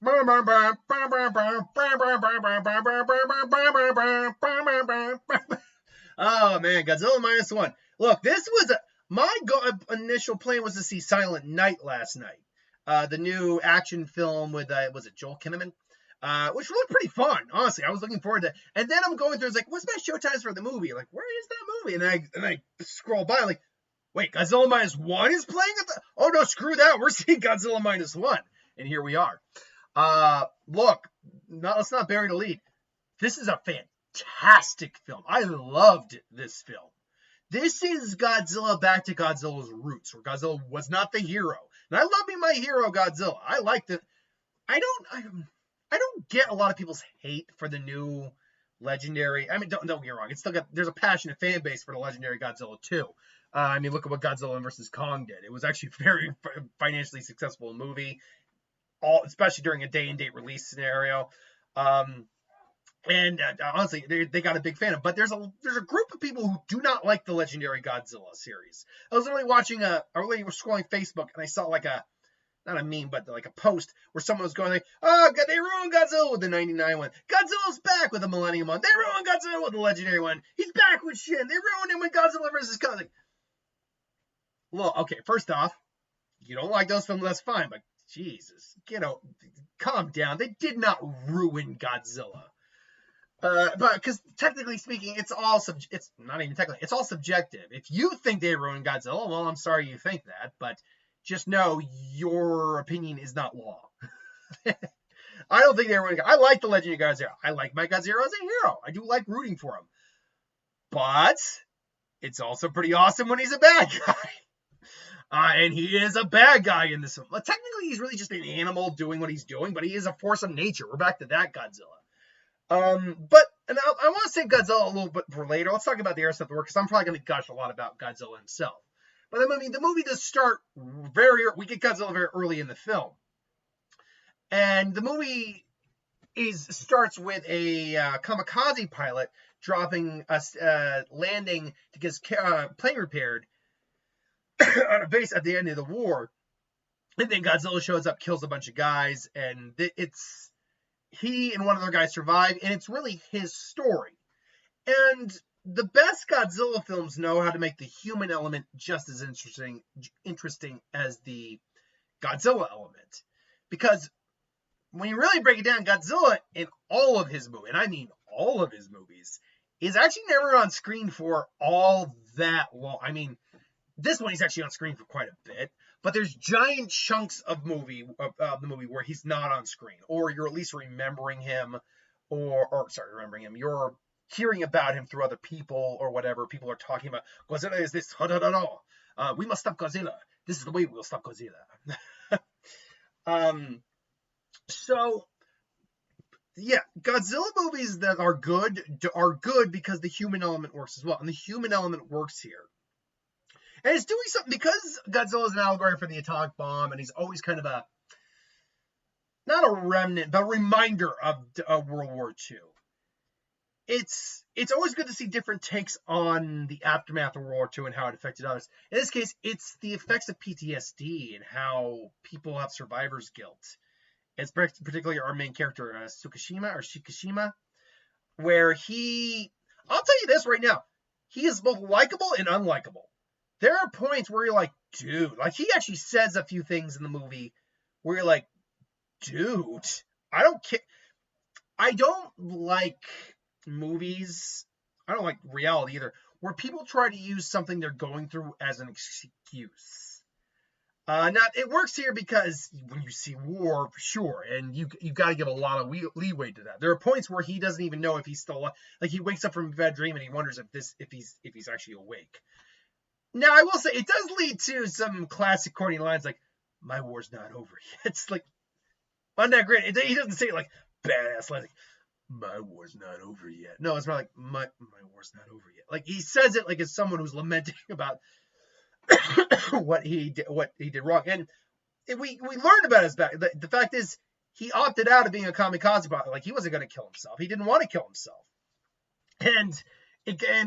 Oh man, Godzilla -1. Look, this was my initial plan was to see Silent Night last night. The new action film with was it Joel Kinnaman? Which looked pretty fun, honestly. I was looking forward to it. And then I'm going through, it's like, what's my show times for the movie? Like, where is that movie? And I scroll by, like, wait, Godzilla -1 is playing at the... Oh, no, screw that. We're seeing Godzilla -1. And here we are. Look, let's not bury the lead. This is a fantastic film. I loved this film. This is Godzilla back to Godzilla's roots, where Godzilla was not the hero. And I love me my hero, Godzilla. I like the... I don't get a lot of people's hate for the new legendary. I mean, don't get me wrong. It's still got, there's a passionate fan base for the legendary Godzilla too. I mean, look at what Godzilla vs. Kong did. It was actually very financially successful movie, especially during a day and date release scenario. Honestly, they got a big fan of. But there's a group of people who do not like the legendary Godzilla series. I was literally watching I was scrolling Facebook and I saw like not a meme, but like a post where someone was going like, oh, they ruined Godzilla with the 99 one. Godzilla's back with the Millennium one. They ruined Godzilla with the legendary one. He's back with Shin. They ruined him with Godzilla vs. Kong. Like, well, okay, first off, you don't like those films, that's fine, but Jesus, calm down. They did not ruin Godzilla. But because technically speaking, it's not even technically, it's all subjective. If you think they ruined Godzilla, well, I'm sorry you think that, but just know your opinion is not law. I don't think they ruined Godzilla. I like the Legend of Godzilla. I like my Godzilla as a hero. I do like rooting for him. But it's also pretty awesome when he's a bad guy. And he is a bad guy in this film. Well, technically, he's really just an animal doing what he's doing, but he is a force of nature. We're back to that Godzilla. And I want to save Godzilla a little bit for later. Let's talk about the air stuff because I'm probably going to gush a lot about Godzilla himself. But I mean, the movie does start we get Godzilla very early in the film. And the movie starts with a kamikaze pilot landing to get his plane repaired on a base at the end of the war. And then Godzilla shows up, kills a bunch of guys, and he and one other guy survive, and it's really his story. And the best Godzilla films know how to make the human element just as interesting as the Godzilla element. Because when you really break it down, Godzilla in all of his movies, and I mean all of his movies, is actually never on screen for all that long. I mean, this one he's actually on screen for quite a bit, but there's giant chunks of the movie where he's not on screen, or you're at least remembering him, you're hearing about him through other people or whatever. People are talking about Godzilla is this, we must stop Godzilla. This is the way we'll stop Godzilla. So yeah, Godzilla movies that are good because the human element works as well, and the human element works here. And it's doing something because Godzilla is an allegory for the atomic bomb, and he's always kind of not a remnant, but a reminder of World War II. It's always good to see different takes on the aftermath of World War II and how it affected others. In this case, it's the effects of PTSD and how people have survivor's guilt. It's particularly our main character, Shikishima, where I'll tell you this right now, he is both likable and unlikable. There are points where you're like, dude, like he actually says a few things in the movie where you're like, dude, I don't care. I don't like movies, I don't like reality either, where people try to use something they're going through as an excuse. It works here because when you see war, sure, and you got to give a lot of leeway to that. There are points where he doesn't even know if he's still alive. Like he wakes up from a bad dream and he wonders if he's actually awake. Now, I will say, it does lead to some classic corny lines like, my war's not over yet. It's like, not that great. He doesn't say it like, badass, like, my war's not over yet. No, it's more like, my war's not over yet. Like, he says it like it's someone who's lamenting about what he did wrong. And we learned about his back. The fact is, he opted out of being a kamikaze pilot. Like, he wasn't going to kill himself. He didn't want to kill himself. And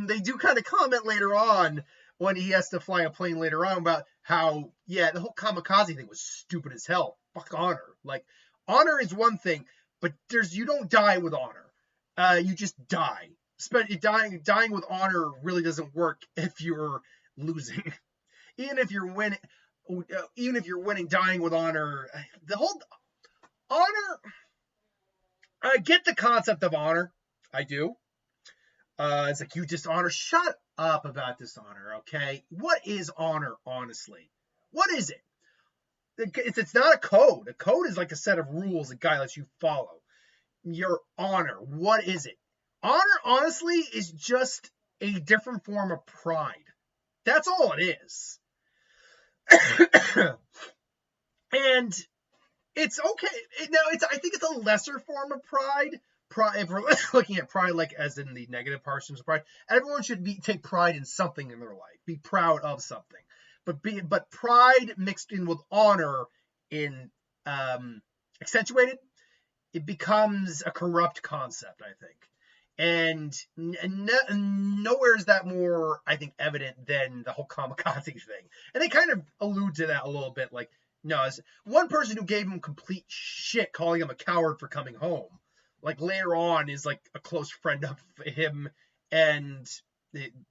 they do kind of comment later on, when he has to fly a plane later on, about how, yeah, the whole kamikaze thing was stupid as hell. Fuck honor. Like, Honor is one thing, but you don't die with honor. You just die. Dying with honor really doesn't work if you're losing. even if you're winning, dying with honor, the whole honor. I get the concept of honor. I do. It's like, you dishonor. Shut up about dishonor, okay? What is honor, honestly? What is it? It's not a code. A code is like a set of rules a guy lets you follow. Your honor, what is it? Honor, honestly, is just a different form of pride. That's all it is. And it's okay. Now, I think it's a lesser form of pride. If we're looking at pride like as in the negative portions of pride, everyone should take pride in something in their life. Be proud of something. But pride mixed in with honor in accentuated, it becomes a corrupt concept, I think. And nowhere is that more, I think, evident than the whole kamikaze thing. And they kind of allude to that a little bit. Like, no, as one person who gave him complete shit, calling him a coward for coming home, like later on is like a close friend of him and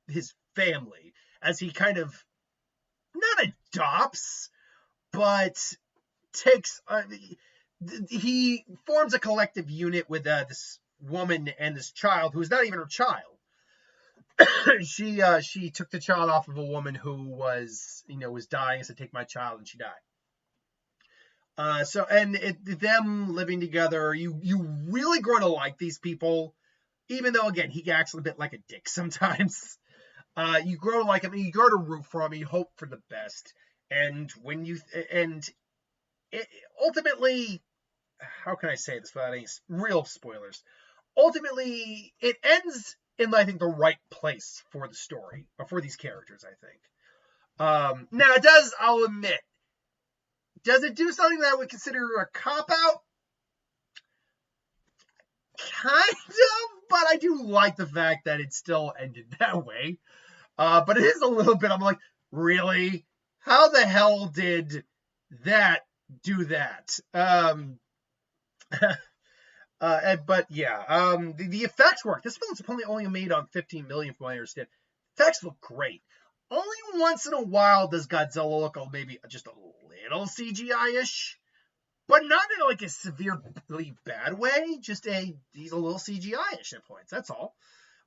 his family, as he kind of not adopts, but takes he forms a collective unit with this woman and this child who is not even her child. She took the child off of a woman who was dying and said, take my child, and she died. Them living together, you really grow to like these people, even though, again, he acts a bit like a dick sometimes. You grow to like him, and you grow to root for him, and you hope for the best. And ultimately, how can I say this without any real spoilers? Ultimately, it ends in, I think, the right place for the story, or for these characters, I think. Now, it does, I'll admit, does it do something that I would consider a cop-out? Kind of, but I do like the fact that it still ended that way. But it is a little bit, I'm like, really? How the hell did that do that? But yeah, the effects work. This film's only made on $15 million, from what I understand. Effects look great. Only once in a while does Godzilla look maybe just a little CGI-ish, but not in like a severely bad way. He's a little CGI-ish at points. That's all.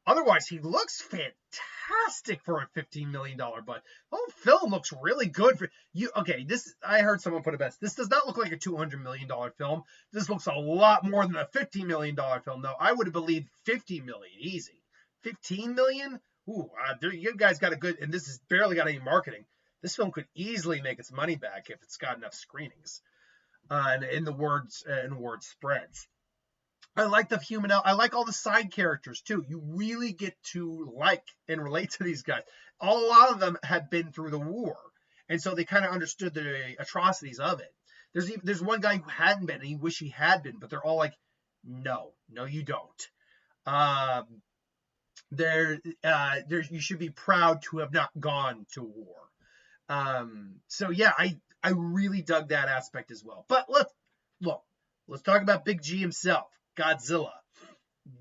Otherwise, he looks fantastic for a $15 million budget. The whole film looks really good for you. Okay, I heard someone put it best. This does not look like a $200 million film. This looks a lot more than a $50 million film, though. I would have believed $50 million easy. $15 million? Ooh, you guys got a good, and this has barely got any marketing. This film could easily make its money back if it's got enough screenings. And the word spreads. I like the human. I like all the side characters too. You really get to like and relate to these guys. A lot of them had been through the war, and so they kind of understood the atrocities of it. There's one guy who hadn't been, and he wish he had been, but they're all like, no, you don't. You should be proud to have not gone to war. So yeah, I really dug that aspect as well. But let's talk about Big G himself, Godzilla.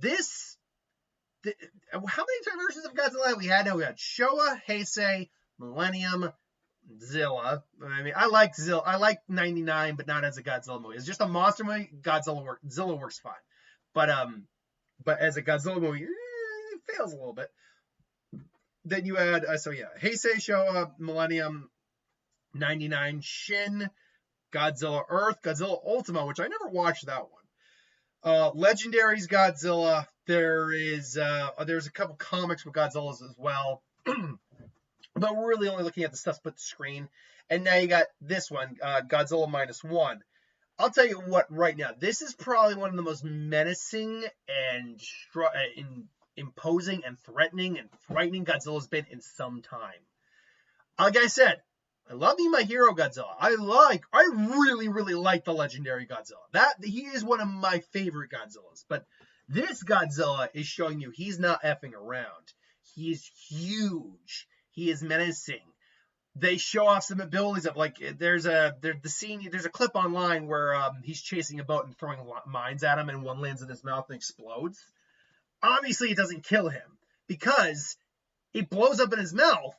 How many versions of Godzilla have we had now? We had Showa, Heisei, Millennium, Zilla. I mean, I like 99, but not as a Godzilla movie. It's just a monster movie. Zilla works fine. But as a Godzilla movie, it fails a little bit. Then you add, Heisei, Showa, Millennium, 99, Shin, Godzilla Earth, Godzilla Ultima, which I never watched that one. Legendary's Godzilla. There's a couple comics with Godzillas as well. But we're really only looking at the stuff split the screen. And now you got this one, Godzilla -1. I'll tell you what, right now, this is probably one of the most menacing and imposing and threatening and frightening Godzilla's been in some time. Like I said, I love me my hero Godzilla. I really, really like the legendary Godzilla. He is one of my favorite Godzillas. But this Godzilla is showing you he's not effing around. He is huge. He is menacing. they show off some abilities of like there's a clip online where he's chasing a boat and throwing mines at him, and one lands in his mouth and explodes. Obviously, it doesn't kill him because it blows up in his mouth,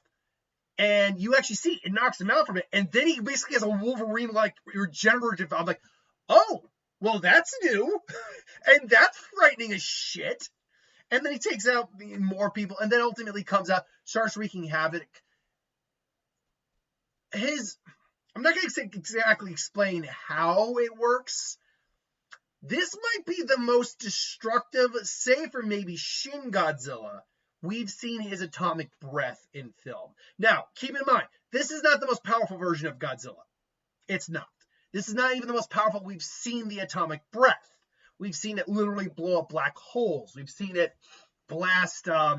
and you actually see it knocks him out from it, and then he basically has a Wolverine like regenerative. I'm like, oh, well, that's new, and that's frightening as shit. And then he takes out more people, and then ultimately comes out, starts wreaking havoc. I'm not going to exactly explain how it works. This might be the most destructive, save for maybe Shin Godzilla, we've seen his atomic breath in film. Now, keep in mind, this is not the most powerful version of Godzilla. It's not. This is not even the most powerful. We've seen the atomic breath. We've seen it literally blow up black holes. We've seen it blast a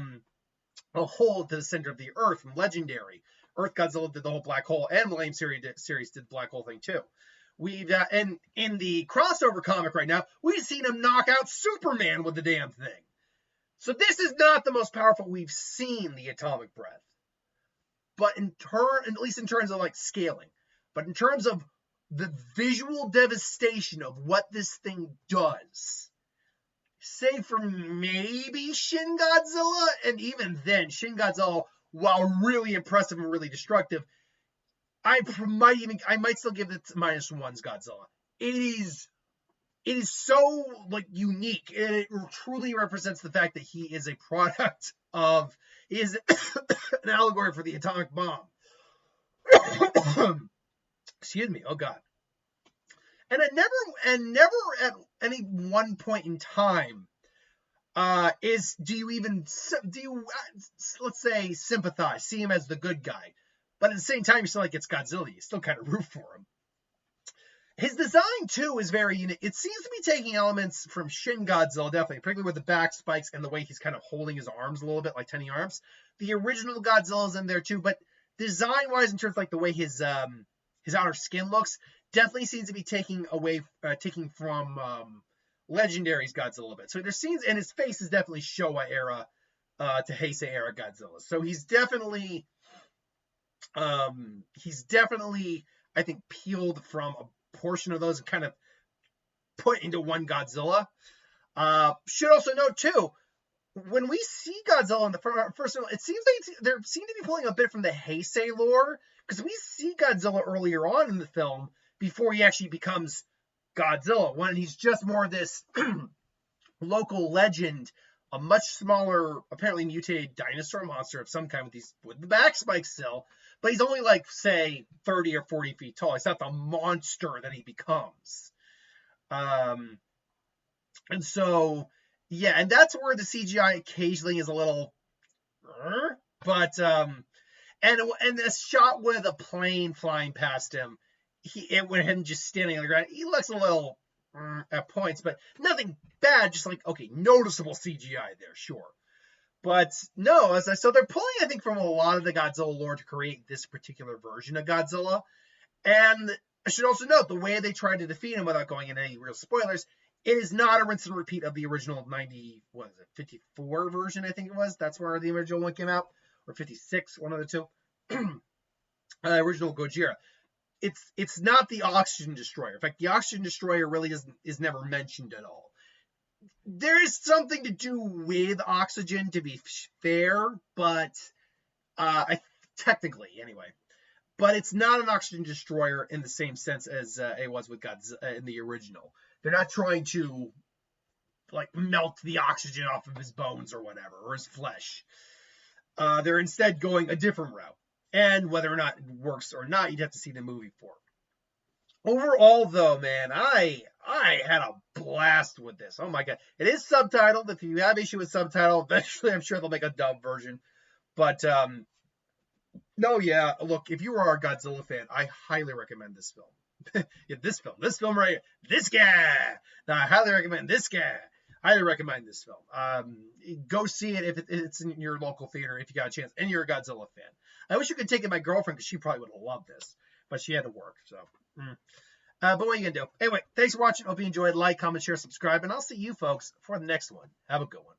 hole to the center of the Earth from Legendary. Earth Godzilla did the whole black hole, and Millennium series did the black hole thing too. We've and in the crossover comic right now, we've seen him knock out Superman with the damn thing. So this is not the most powerful we've seen the atomic breath, but at least in terms of like scaling, but in terms of the visual devastation of what this thing does, save for maybe Shin Godzilla, and even then, Shin Godzilla, while really impressive and really destructive, I might still give it -1's Godzilla. It is so like unique, and it truly represents the fact that he is a product of, he is an allegory for the atomic bomb. Excuse me. Oh God. And never at any one point in time do you let's say sympathize, see him as the good guy, but at the same time you're still like, it's Godzilla, you still kind of root for him. His design too is very unique. It seems to be taking elements from Shin Godzilla, definitely, particularly with the back spikes and the way he's kind of holding his arms a little bit like tiny arms. The original Godzilla's in there too, but design wise, in terms of like the way his outer skin looks, definitely seems to be taking from Legendary's Godzilla a little bit. So there's scenes, and his face is definitely Showa era to Heisei era Godzilla. So he's definitely I think peeled from a portion of those and kind of put into one Godzilla. Should also note too, when we see Godzilla in the first one, it seems like they seem to be pulling a bit from the Heisei lore, because we see Godzilla earlier on in the film before he actually becomes Godzilla, when he's just more of this local legend, a much smaller, apparently mutated dinosaur monster of some kind with the back spikes still, but he's only like, say, 30 or 40 feet tall. It's not the monster that he becomes. And so, yeah, and that's where the CGI occasionally is a little, but and this shot with a plane flying past him, with him just standing on the ground, he looks a little at points, but nothing bad, just like, okay, noticeable CGI there, sure. But no, so they're pulling, I think, from a lot of the Godzilla lore to create this particular version of Godzilla. And I should also note, the way they tried to defeat him, without going into any real spoilers, it is not a rinse and repeat of the original 54 version, I think it was. That's where the original one came out. Or 56, one of the two. Original Gojira. It's not the Oxygen Destroyer. In fact, the Oxygen Destroyer really is never mentioned at all. There is something to do with oxygen, to be fair, but technically, anyway. But it's not an Oxygen Destroyer in the same sense as it was with Godzilla in the original. They're not trying to like melt the oxygen off of his bones or whatever, or his flesh. They're instead going a different route. And whether or not it works or not, you'd have to see the movie for. Overall, though, man, I had a blast with this. Oh my God. It is subtitled. If you have issue with subtitle, eventually I'm sure they'll make a dub version. But, no, yeah, look, if you are a Godzilla fan, I highly recommend this film. Yeah, this film right here. This guy. Now, I highly recommend this guy. Highly recommend this film. Go see it if it's in your local theater, if you got a chance, and you're a Godzilla fan. I wish you could take it my girlfriend, because she probably would have loved this, but she had to work, so. But what are you going to do? Anyway, thanks for watching. Hope you enjoyed. Like, comment, share, subscribe, and I'll see you folks for the next one. Have a good one.